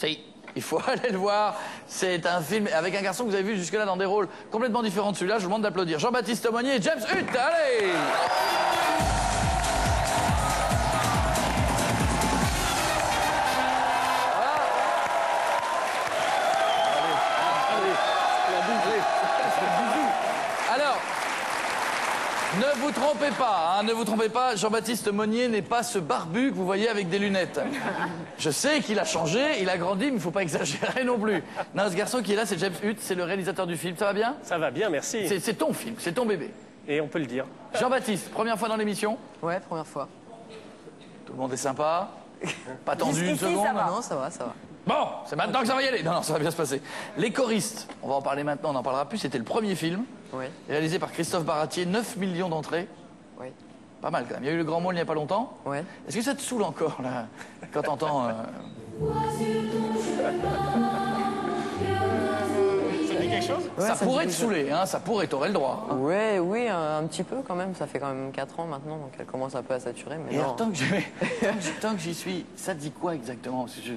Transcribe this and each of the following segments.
Si, il faut aller le voir. C'est un film avec un garçon que vous avez vu jusque-là dans des rôles complètement différents de celui-là. Je vous demande d'applaudir Jean-Baptiste Monnier et James Hutt. Allez! Alors, ne vous trompez pas, hein, ne vous trompez pas, Jean-Baptiste Monnier n'est pas ce barbu que vous voyez avec des lunettes. Je sais qu'il a changé, il a grandi, mais il ne faut pas exagérer non plus. Non, ce garçon qui est là, c'est James Hutt, c'est le réalisateur du film. Ça va bien? Ça va bien, merci. C'est ton film, c'est ton bébé. Et on peut le dire. Jean-Baptiste, première fois dans l'émission? Ouais, première fois. Tout le monde est sympa? Pas tendu une seconde? Ça va. Non, ça va, ça va. Bon, c'est maintenant que ça va y aller. Non, non, ça va bien se passer. Les choristes, on va en parler maintenant, on n'en parlera plus. C'était le premier film, Oui. réalisé par Christophe Baratier, 9 millions d'entrées. Oui. Pas mal quand même. Il y a eu le Grand Môle il n'y a pas longtemps. Ouais. Est-ce que ça te saoule encore, là, quand t'entends... Ça dit quelque chose? Ouais, ça pourrait te dit- saouler, hein, ça pourrait, t'aurais le droit. Hein. Ouais, oui, un petit peu quand même. Ça fait quand même 4 ans maintenant, donc elle commence un peu à saturer. Mais Et non. alors, tant que j'y suis, ça te dit quoi exactement? Parce que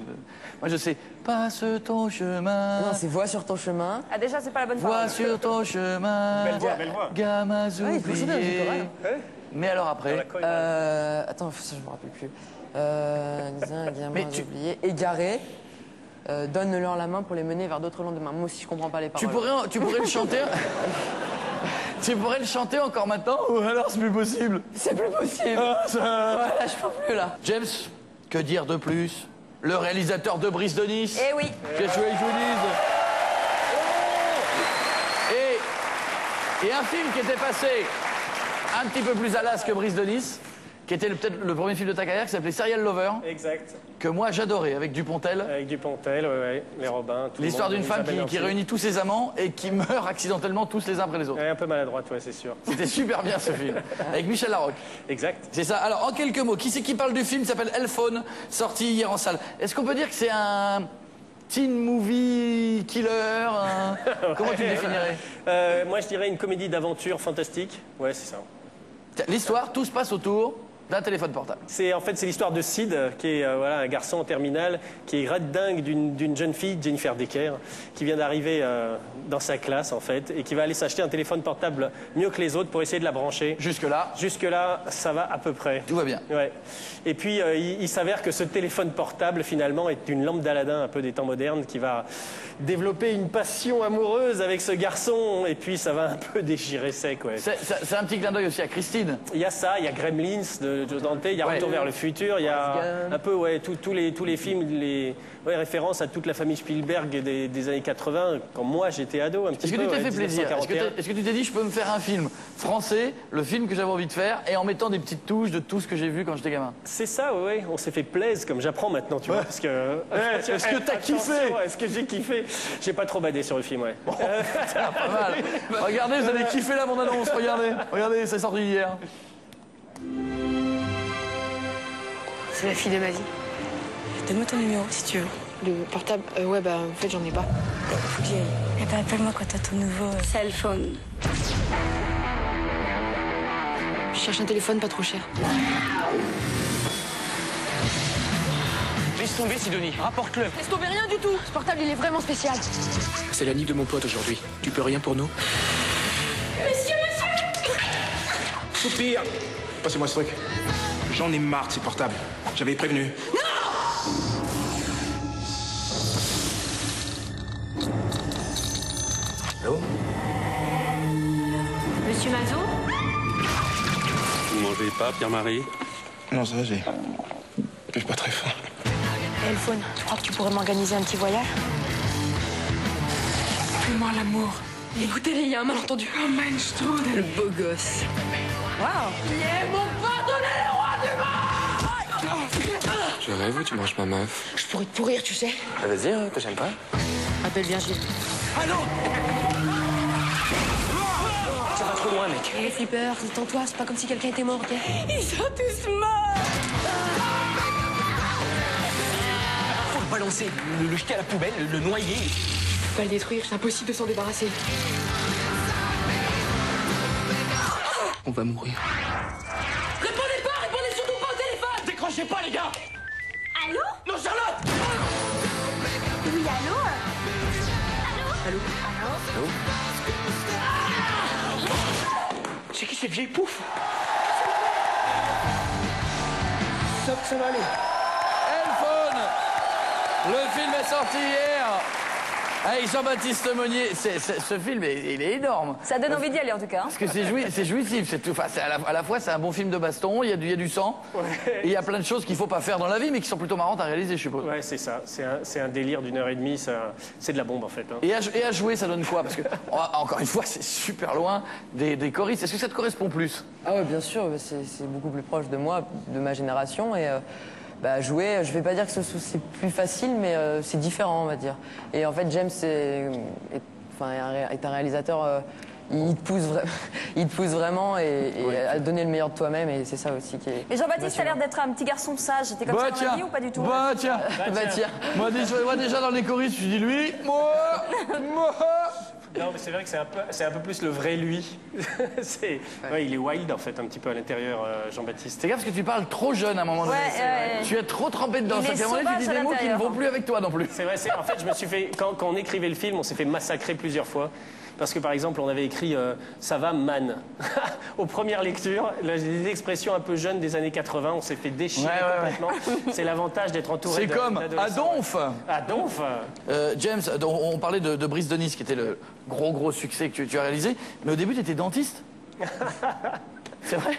moi, je sais, passe ton chemin. Non, c'est Voix sur ton chemin. Ah, déjà, c'est pas la bonne Vois parole. sur ton chemin. Belle voix, belle voix. Gamins Ah, il faut chanter oubliés. dans une chorale. Mais alors après, Attends, ça je me rappelle plus. Gamin Mais tu- oublié, égaré. Donne-leur la main pour les mener vers d'autres lendemains. Moi aussi, je comprends pas les paroles. tu pourrais le chanter. Tu pourrais le chanter encore maintenant ou alors c'est plus possible? C'est plus possible. Ça- Ouais, là, je peux plus, là. James, que dire de plus? Le réalisateur de Brise de Nice. Eh oui. Qu'est-ce que je vous dise? Et un film qui était passé un petit peu plus à l'as que Brise de Nice, qui était peut-être le premier film de ta carrière, qui s'appelait Serial Lover, Exact. que moi j'adorais, avec Dupontel. Avec Dupontel, ouais, les Robins, tout le L'histoire monde, d'une femme Isabelle qui Nanty. réunit tous ses amants et qui meurt accidentellement tous les uns après les autres. Ouais, un peu maladroite, ouais, c'est sûr. C'était super bien ce film, avec Michel Larocque. Exact. C'est ça. Alors, en quelques mots, qui c'est qui parle du film? Il s'appelle Elphone, sorti hier en salle. Est-ce qu'on peut dire que c'est un teen movie killer Comment tu le définirais? Moi, je dirais une comédie d'aventure fantastique. Ouais, c'est ça. L'histoire, tout se passe autour d'un téléphone portable. En fait, c'est l'histoire de Sid, qui est voilà, un garçon en terminale, qui est rad dingue d'une jeune fille, Jennifer Decker, qui vient d'arriver dans sa classe, en fait, et qui va aller s'acheter un téléphone portable mieux que les autres pour essayer de la brancher. Jusque-là, Jusque-là, ça va à peu près. tout va bien. Ouais. Et puis, il s'avère que ce téléphone portable, finalement, est une lampe d'Aladin un peu des temps modernes qui va développer une passion amoureuse avec ce garçon. Et puis, ça va un peu déchirer sec, ouais. C'est un petit clin d'œil aussi à Christine. Il y a ça, il y a Gremlins de Joe Dante, il y a Ouais. Retour vers le futur, il y a Forrest Gump. un peu, ouais, tous les films, références à toute la famille Spielberg des années 80, quand moi j'étais ado, un petit Est-ce que peu. tu t'es ouais, fait plaisir? 1941. Est-ce que tu t'es dit, je peux me faire un film français, le film que j'avais envie de faire, et en mettant des petites touches de tout ce que j'ai vu quand j'étais gamin? C'est ça, ouais, on s'est fait plaisir, comme j'apprends maintenant, tu vois, parce que... est-ce que t'as kiffé? Attention, est-ce que j'ai kiffé? J'ai pas trop badé sur le film, ouais. Ah, pas mal. Regardez, vous allez kiffer la bande-annonce, regardez. Regardez, c'est sorti hier. C'est la fille de ma vie. Donne-moi ton numéro si tu veux. Le portable ouais, bah en fait, j'en ai pas. Faut que j'y aille. Eh ben, appelle-moi quand t'as ton nouveau cell phone. Je cherche un téléphone pas trop cher. Laisse tomber, Sidonie. Rapporte-le. Laisse tomber rien du tout. Ce portable, il est vraiment spécial. C'est l'anniv de mon pote aujourd'hui. Tu peux rien pour nous? Monsieur Soupir. Passez-moi ce truc. J'en ai marre de ces portables. J'avais prévenu. Allô? Monsieur Mazot? Vous mangez pas, Pierre-Marie? Non, ça va, j'ai pas très faim. Elphone, tu crois que tu pourrais m'organiser un petit voyage? Fais-moi l'amour. Écoutez-les, il y a un malentendu. Oh, Manstrud. Le beau gosse. Waouh! Tu rêves ou tu manges ma meuf? Je pourrais te pourrir, tu sais. Ah, vas-y, hein, que j'aime pas. Appelle Virgile. Ça va trop loin, mec. Les flippers, détends-toi, c'est pas comme si quelqu'un était mort, ok? Ils sont tous morts! Faut le balancer, le jeter à la poubelle, le noyer. Je peux pas le détruire, c'est impossible de s'en débarrasser. On va mourir. Répondez surtout pas au téléphone! Décrochez pas, les gars! Allô? Non, Charlotte! Oui, allô? Allô? C'est qui cette vieille pouffe? Ça va aller. Elphone. Le film est sorti hier. Avec Jean-Baptiste Monnier. Ce film, il est énorme. Ça donne envie d'y aller en tout cas. Parce que c'est jouissif, c'est tout. Enfin, à la fois, c'est un bon film de baston, il y a du sang. Ouais. Et il y a plein de choses qu'il faut pas faire dans la vie, mais qui sont plutôt marrantes à réaliser, je suppose. Ouais, c'est ça. C'est un délire d'1h30. C'est de la bombe, en fait. Hein. Et à jouer, ça donne quoi? Parce que, encore une fois, c'est super loin des choristes. Est-ce que ça te correspond plus? Ah ouais, bien sûr, c'est beaucoup plus proche de moi, de ma génération. Et jouer, je vais pas dire que c'est plus facile, mais c'est différent, on va dire. Et en fait, James est un réalisateur, il te pousse vraiment à donner le meilleur de toi-même, et c'est ça aussi qui est... Et Jean-Baptiste, t'as l'air d'être un petit garçon sage. T'es comme ça dans la vie ou pas du tout? Bah tiens. Moi déjà dans les choristes, je dis lui, moi. Non, mais c'est vrai que c'est un peu plus le vrai lui. Il est wild, en fait, un petit peu à l'intérieur, Jean-Baptiste. C'est grave parce que tu parles trop jeune à un moment donné. Tu es trop trempé dedans. Il est À un moment donné, tu dis sauvage des à mots qui ne vont l'intérieur. plus avec toi non plus. C'est vrai, en fait, je me suis fait. Quand on écrivait le film, on s'est fait massacrer plusieurs fois. Parce que, par exemple, on avait écrit ça va, man. Aux premières lectures, des expressions un peu jeunes des années 80, on s'est fait déchirer complètement. C'est l'avantage d'être entouré C'est comme d'adolescents. Adonf. James, on parlait de Brice de Nice, qui était le gros succès que tu as réalisé. Mais au début, tu étais dentiste. C'est vrai.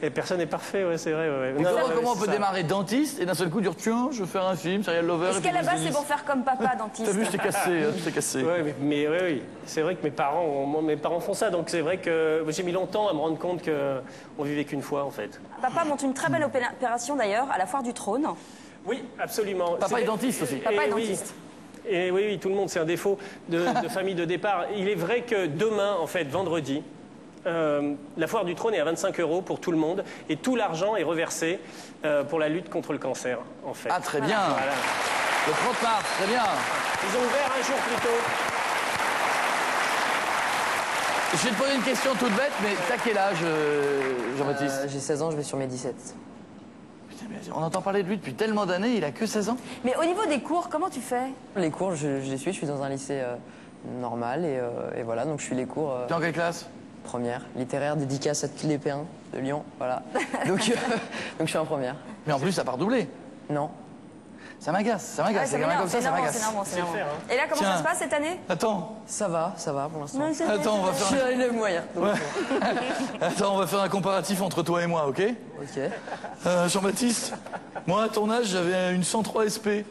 Et personne n'est parfait, ouais, c'est vrai. Ouais. Et comment on peut démarrer dentiste et d'un seul coup dire tiens, je veux faire un film, Serial Lover. Est-ce qu'à la base, c'est pour faire comme papa dentiste? T'as vu, je t'ai cassé. Ouais, mais oui. C'est vrai que mes parents font ça, donc c'est vrai que j'ai mis longtemps à me rendre compte qu'on vivait qu'une fois, en fait. Papa monte une très belle opération d'ailleurs à la Foire du Trône. Oui, absolument. Papa est dentiste aussi. Papa est dentiste. Et oui, tout le monde, c'est un défaut de famille de départ. Il est vrai que demain, en fait, vendredi, la Foire du Trône est à 25 € pour tout le monde et tout l'argent est reversé pour la lutte contre le cancer, en fait. Ah, très bien. Voilà. Le 30 mars, très bien. Ils ont ouvert un jour plus tôt. Je vais te poser une question toute bête, mais t'as quel âge, Jean-Baptiste? J'ai 16 ans, je vais sur mes 17. Putain, mais on entend parler de lui depuis tellement d'années, il a que 16 ans. Mais au niveau des cours, comment tu fais? Les cours, je les suis dans un lycée normal, et voilà, donc je suis les cours... T'es en quelle classe? Première, littéraire, dédicace à tous les P1 de Lyon, voilà. Donc je suis en première. Mais en plus, ça part doubler. Non. Ça m'agace. Les gamins comme ça m'agace. C'est énorme. Et là, comment ça se passe cette année? Attends, Ça va pour l'instant. on va Je suis faire à l'élève moyen. on va faire un comparatif entre toi et moi, ok? Ok. Jean-Baptiste, moi à ton âge, j'avais une 103 SP.